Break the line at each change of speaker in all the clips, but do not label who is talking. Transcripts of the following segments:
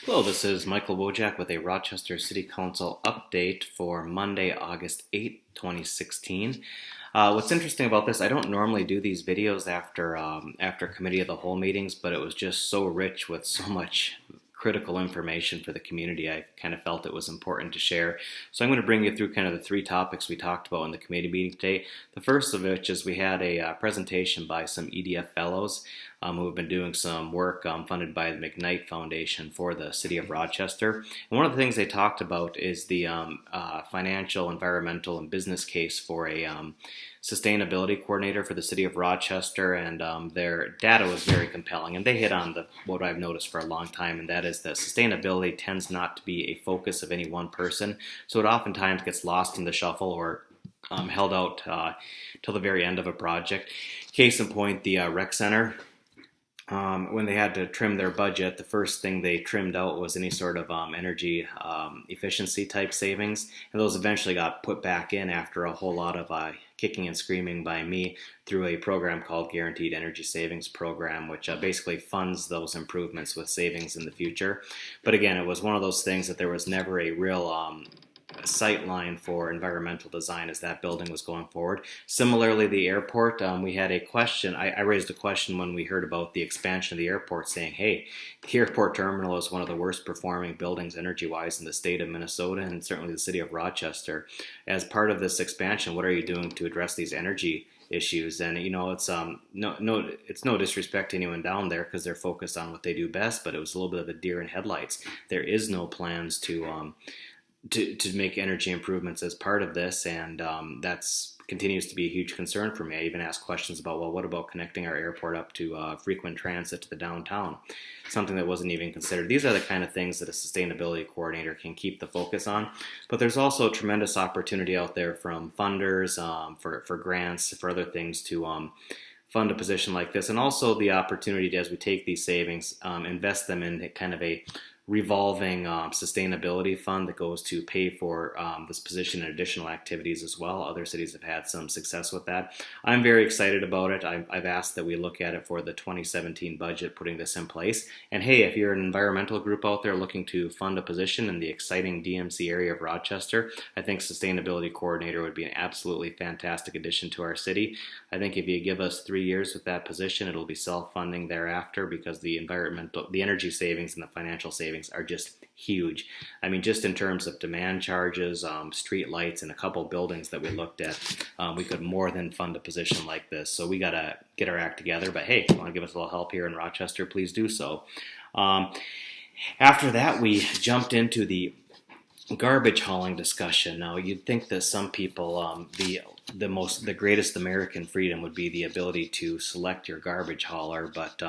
Hello, this is Michael Wojcik with a Rochester City Council update for Monday, August 8th, 2016. What's interesting about this, I don't normally do these videos after committee of the whole meetings, but it was just so rich with so much critical information for the community. I kind of felt it was important to share. So I'm going to bring you through kind of the three topics we talked about in the committee meeting today. The first of which is we had a presentation by some EDF fellows who have been doing some work funded by the McKnight Foundation for the city of Rochester. And one of the things they talked about is the financial, environmental, and business case for a sustainability coordinator for the city of Rochester, and their data was very compelling. And they hit on what I've noticed for a long time, and that is that sustainability tends not to be a focus of any one person, so it oftentimes gets lost in the shuffle or held out till the very end of a project. Case in point, the rec center. When they had to trim their budget, the first thing they trimmed out was any sort of energy efficiency type savings, and those eventually got put back in after a whole lot of kicking and screaming by me through a program called Guaranteed Energy Savings Program, which basically funds those improvements with savings in the future. But again, it was one of those things that there was never a real sight line for environmental design as that building was going forward. Similarly, the airport, we had a question. I raised a question when we heard about the expansion of the airport, saying, hey, the airport terminal is one of the worst performing buildings energy-wise in the state of Minnesota and certainly the city of Rochester. As part of this expansion, what are you doing to address these energy issues? And it's it's no disrespect to anyone down there because they're focused on what they do best, but it was a little bit of a deer in headlights. There is no plans to make energy improvements as part of this, and that's continues to be a huge concern for me. I even asked questions about, well, what about connecting our airport up to frequent transit to the downtown? Something that wasn't even considered. These are the kind of things that a sustainability coordinator can keep the focus on. But there's also a tremendous opportunity out there from funders for grants, for other things to fund a position like this, and also the opportunity to, as we take these savings, invest them in kind of a revolving sustainability fund that goes to pay for this position and additional activities as well. Other cities have had some success with that. I'm very excited about it. I've asked that we look at it for the 2017 budget, putting this in place. And hey, if you're an environmental group out there looking to fund a position in the exciting DMC area of Rochester, I think sustainability coordinator would be an absolutely fantastic addition to our city. I think if you give us 3 years with that position, it'll be self-funding thereafter because the energy savings and the financial savings are just huge. I mean, just in terms of demand charges, street lights, and a couple buildings that we looked at, we could more than fund a position like this. So we got to get our act together. But hey, if you want to give us a little help here in Rochester, please do so. After that, we jumped into the garbage hauling discussion. Now, you'd think that some people, the greatest American freedom would be the ability to select your garbage hauler, but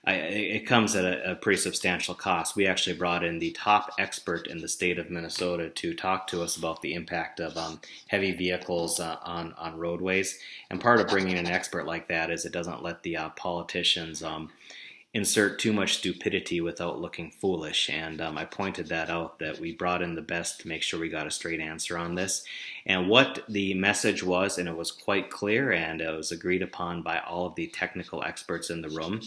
it comes at a pretty substantial cost. We actually brought in the top expert in the state of Minnesota to talk to us about the impact of heavy vehicles on roadways. And part of bringing an expert like that is it doesn't let the politicians insert too much stupidity without looking foolish, and I pointed that out, that we brought in the best to make sure we got a straight answer on this. And what the message was, and it was quite clear, and it was agreed upon by all of the technical experts in the room,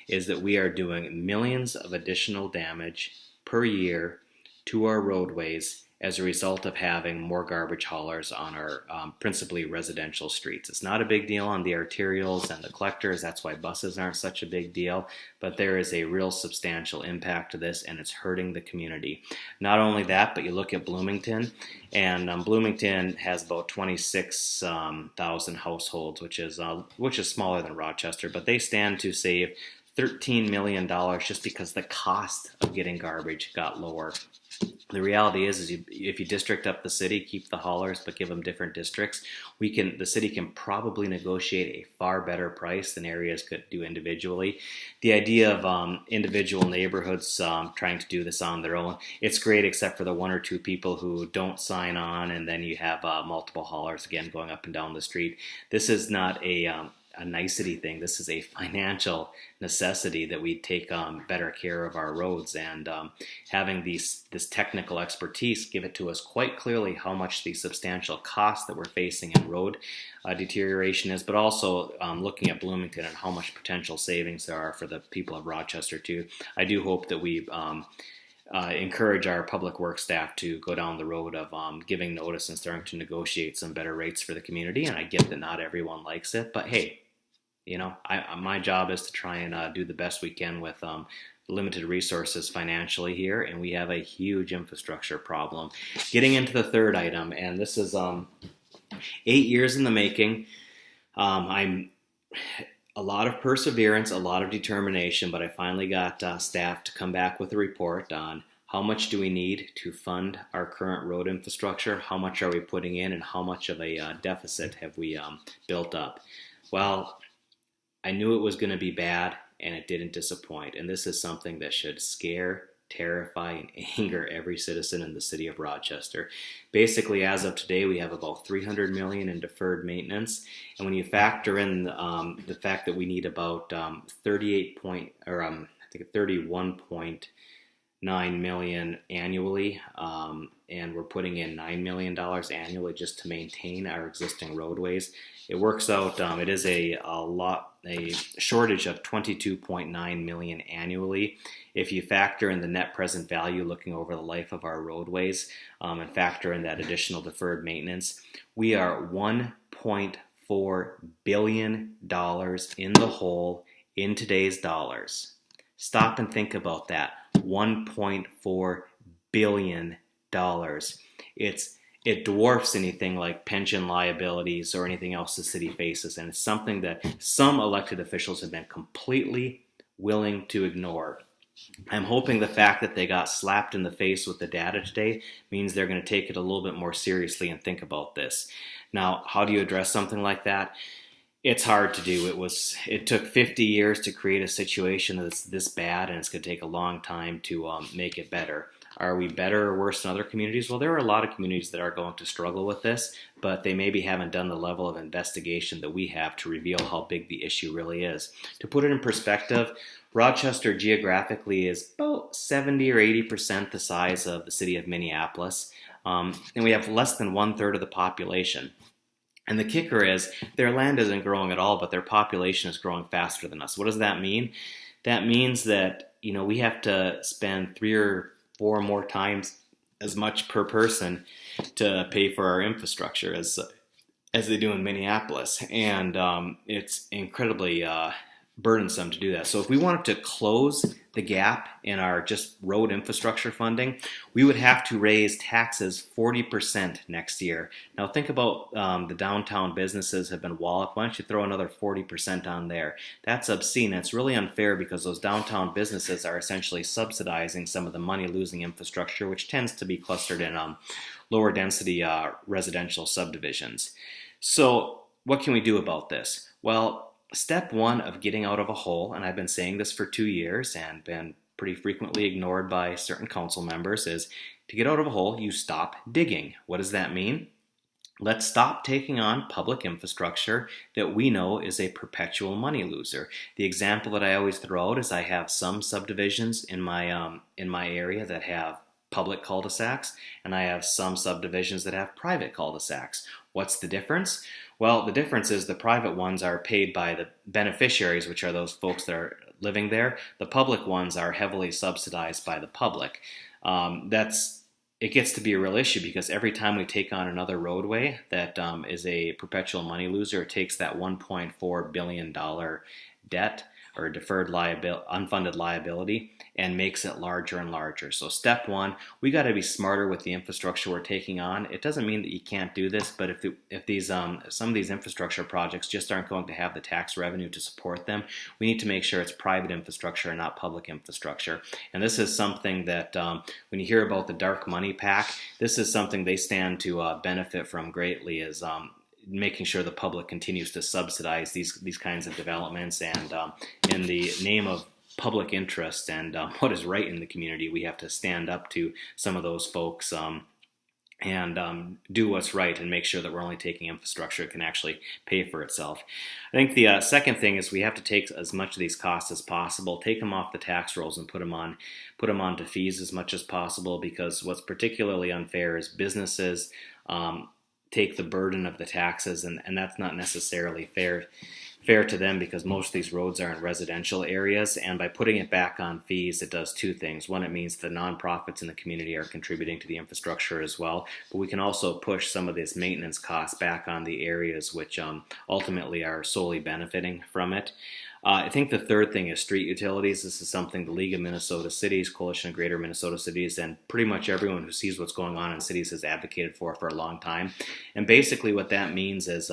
is that we are doing millions of additional damage per year to our roadways as a result of having more garbage haulers on our principally residential streets. It's not a big deal on the arterials and the collectors. That's why buses aren't such a big deal. But there is a real substantial impact to this, and it's hurting the community. Not only that, but you look at Bloomington, and Bloomington has about 26,000 households, which is smaller than Rochester, but they stand to save $13 million just because the cost of getting garbage got lower. The reality is if you district up the city, keep the haulers, but give them different districts, the city can probably negotiate a far better price than areas could do individually. The idea of individual neighborhoods trying to do this on their own, it's great except for the one or two people who don't sign on, and then you have multiple haulers again going up and down the street. This is not a nicety thing. This is a financial necessity that we take better care of our roads, and having this technical expertise give it to us quite clearly how much the substantial cost that we're facing in road deterioration is, but also looking at Bloomington and how much potential savings there are for the people of Rochester too. I do hope that we encourage our public works staff to go down the road of giving notice and starting to negotiate some better rates for the community. And I get that not everyone likes it, but hey, my job is to try and do the best we can with limited resources financially here, and we have a huge infrastructure problem. Getting into the third item, and this is 8 years in the making. I'm a lot of perseverance, a lot of determination, but I finally got staff to come back with a report on how much do we need to fund our current road infrastructure, how much are we putting in, and how much of a deficit have we built up. Well, I knew it was going to be bad, and it didn't disappoint. And this is something that should scare, terrify, and anger every citizen in the city of Rochester. Basically, as of today, we have about $300 million in deferred maintenance. And when you factor in the fact that we need about 31.9 million annually, and we're putting in $9 million annually just to maintain our existing roadways, it works out. It is a shortage of 22.9 million annually. If you factor in the net present value looking over the life of our roadways, and factor in that additional deferred maintenance, we are $1.4 billion in the hole in today's dollars. Stop and think about that. $1.4 billion. It dwarfs anything like pension liabilities or anything else the city faces, and it's something that some elected officials have been completely willing to ignore. I'm hoping the fact that they got slapped in the face with the data today means they're going to take it a little bit more seriously and think about this. Now, how do you address something like that? It's hard to do. It took 50 years to create a situation that's this bad, and it's going to take a long time to make it better. Are we better or worse than other communities? Well, there are a lot of communities that are going to struggle with this, but they maybe haven't done the level of investigation that we have to reveal how big the issue really is. To put it in perspective, Rochester geographically is about 70 or 80% the size of the city of Minneapolis, and we have less than 1/3 of the population. And the kicker is their land isn't growing at all, but their population is growing faster than us. What does that mean? That means that we have to spend 3 or 4 more times as much per person to pay for our infrastructure as they do in Minneapolis, and it's incredibly burdensome to do that. So if we wanted to close the gap in our just road infrastructure funding, we would have to raise taxes 40% next year. Now think about the downtown businesses have been walloped. Why don't you throw another 40% on there? That's obscene. It's really unfair because those downtown businesses are essentially subsidizing some of the money-losing infrastructure, which tends to be clustered in lower density residential subdivisions. So what can we do about this? Well, step one of getting out of a hole, and I've been saying this for 2 years and been pretty frequently ignored by certain council members, is to get out of a hole, you stop digging. What does that mean? Let's stop taking on public infrastructure that we know is a perpetual money loser. The example that I always throw out is I have some subdivisions in my area that have public cul-de-sacs, and I have some subdivisions that have private cul-de-sacs. What's the difference? Well, the difference is the private ones are paid by the beneficiaries, which are those folks that are living there. The public ones are heavily subsidized by the public. It gets to be a real issue because every time we take on another roadway that is a perpetual money loser, it takes that $1.4 billion debt or deferred unfunded liability and makes it larger and larger. So step one, we got to be smarter with the infrastructure we're taking on. It doesn't mean that you can't do this, but if some of these infrastructure projects just aren't going to have the tax revenue to support them, we need to make sure it's private infrastructure and not public infrastructure. And this is something that when you hear about the dark money PAC, this is something they stand to benefit from greatly, is making sure the public continues to subsidize these kinds of developments, and in the name of public interest and what is right in the community, we have to stand up to some of those folks and do what's right and make sure that we're only taking infrastructure that can actually pay for itself. I think the second thing is we have to take as much of these costs as possible, take them off the tax rolls and put them onto fees as much as possible, because what's particularly unfair is businesses take the burden of the taxes, and that's not necessarily fair fair to them because most of these roads are in residential areas, and by putting it back on fees, it does two things. One, it means the nonprofits in the community are contributing to the infrastructure as well, but we can also push some of this maintenance costs back on the areas which ultimately are solely benefiting from it. I think the third thing is street utilities. This is something the League of Minnesota Cities, Coalition of Greater Minnesota Cities, and pretty much everyone who sees what's going on in cities has advocated for a long time. And basically what that means is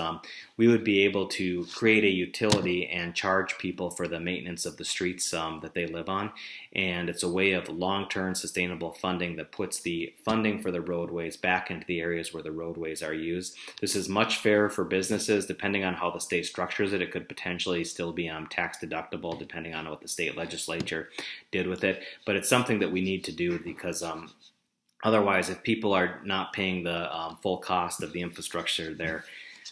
we would be able to create a utility and charge people for the maintenance of the streets that they live on. And it's a way of long-term sustainable funding that puts the funding for the roadways back into the areas where the roadways are used. This is much fairer for businesses. Depending on how the state structures it, it could potentially still be tax deductible depending on what the state legislature did with it. But it's something that we need to do because otherwise, if people are not paying the full cost of the infrastructure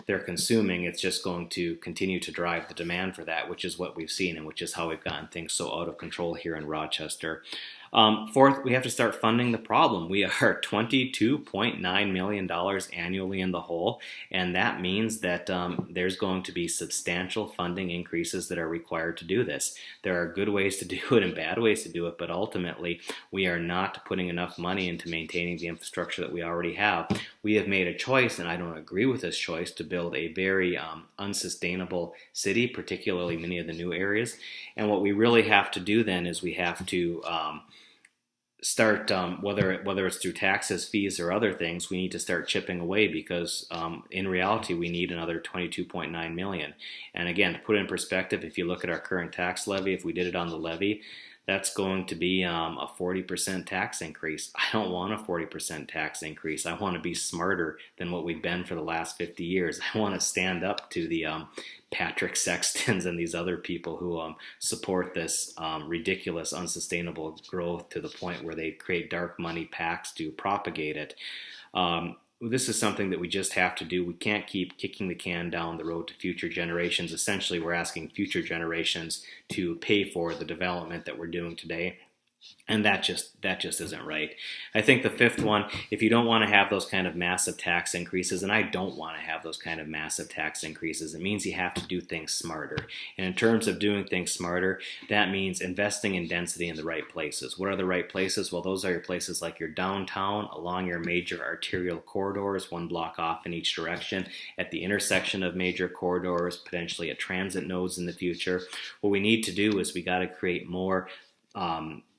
they're consuming, it's just going to continue to drive the demand for that, which is what we've seen and which is how we've gotten things so out of control here in Rochester. Fourth, we have to start funding the problem. We are $22.9 million annually in the hole, and that means that there's going to be substantial funding increases that are required to do this. There are good ways to do it and bad ways to do it, but ultimately we are not putting enough money into maintaining the infrastructure that we already have. We have made a choice, and I don't agree with this choice, to build a very unsustainable city, particularly many of the new areas. And what we really have to do then is we have to start, whether it's through taxes, fees, or other things, we need to start chipping away because in reality we need another $22.9 million. And again, to put it in perspective, if you look at our current tax levy, if we did it on the levy, that's going to be a 40% tax increase. I don't want a 40% tax increase. I want to be smarter than what we've been for the last 50 years. I want to stand up to the Patrick Sextons and these other people who support this ridiculous, unsustainable growth to the point where they create dark money PACs to propagate it. This is something that we just have to do. We can't keep kicking the can down the road to future generations. Essentially, we're asking future generations to pay for the development that we're doing today. And that just isn't right. I think the fifth one, if you don't want to have those kind of massive tax increases, and I don't want to have those kind of massive tax increases, it means you have to do things smarter. And in terms of doing things smarter, that means investing in density in the right places. What are the right places? Well, those are your places like your downtown, along your major arterial corridors, one block off in each direction, at the intersection of major corridors, potentially at transit nodes in the future. What we need to do is we got to create more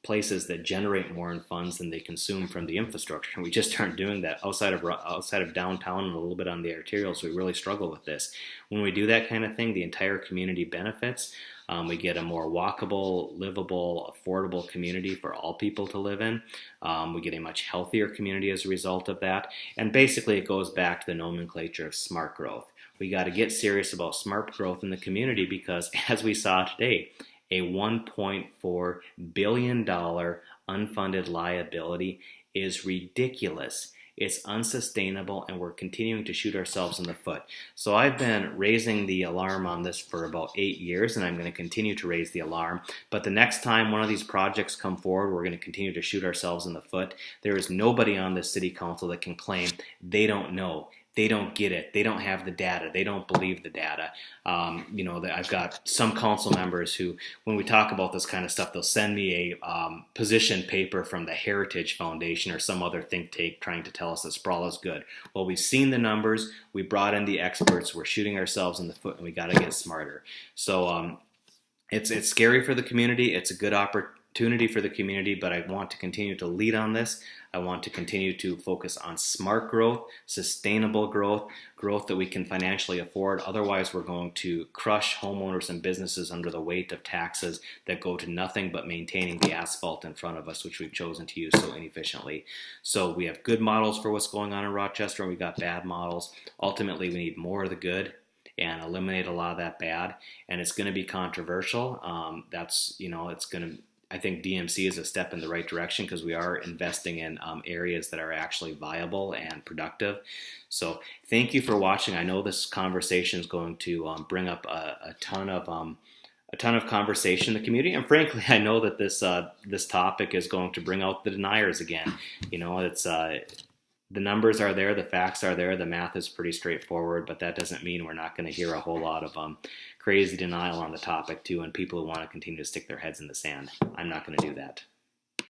places that generate more in funds than they consume from the infrastructure. And we just aren't doing that outside of downtown and a little bit on the arterials. We really struggle with this. When we do that kind of thing, the entire community benefits. We get a more walkable, livable, affordable community for all people to live in. We get a much healthier community as a result of that. And basically it goes back to the nomenclature of smart growth. We got to get serious about smart growth in the community because, as we saw today, a $1.4 billion unfunded liability is ridiculous. It's unsustainable, and we're continuing to shoot ourselves in the foot. So I've been raising the alarm on this for about 8 years, and I'm going to continue to raise the alarm. But the next time one of these projects come forward, we're going to continue to shoot ourselves in the foot. There is nobody on this city council that can claim they don't know. They don't get it. They don't have the data. They don't believe the data. I've got some council members who, when we talk about this kind of stuff, they'll send me a position paper from the Heritage Foundation or some other think tank trying to tell us that sprawl is good. Well, we've seen the numbers. We brought in the experts. We're shooting ourselves in the foot, and we got to get smarter. So it's scary for the community. It's a good opportunity for the community, but I want to continue to lead on this. I want to continue to focus on smart growth, sustainable growth, growth that we can financially afford. Otherwise, we're going to crush homeowners and businesses under the weight of taxes that go to nothing but maintaining the asphalt in front of us, which we've chosen to use so inefficiently. So we have good models for what's going on in Rochester, and we've got bad models. Ultimately, we need more of the good and eliminate a lot of that bad. And it's going to be controversial. I think DMC is a step in the right direction because we are investing in areas that are actually viable and productive. So thank you for watching. I know this conversation is going to bring up a ton of conversation in the community, and frankly, I know that this topic is going to bring out the deniers again. The numbers are there, the facts are there, the math is pretty straightforward, but that doesn't mean we're not going to hear a whole lot of crazy denial on the topic too, and people who want to continue to stick their heads in the sand. I'm not going to do that.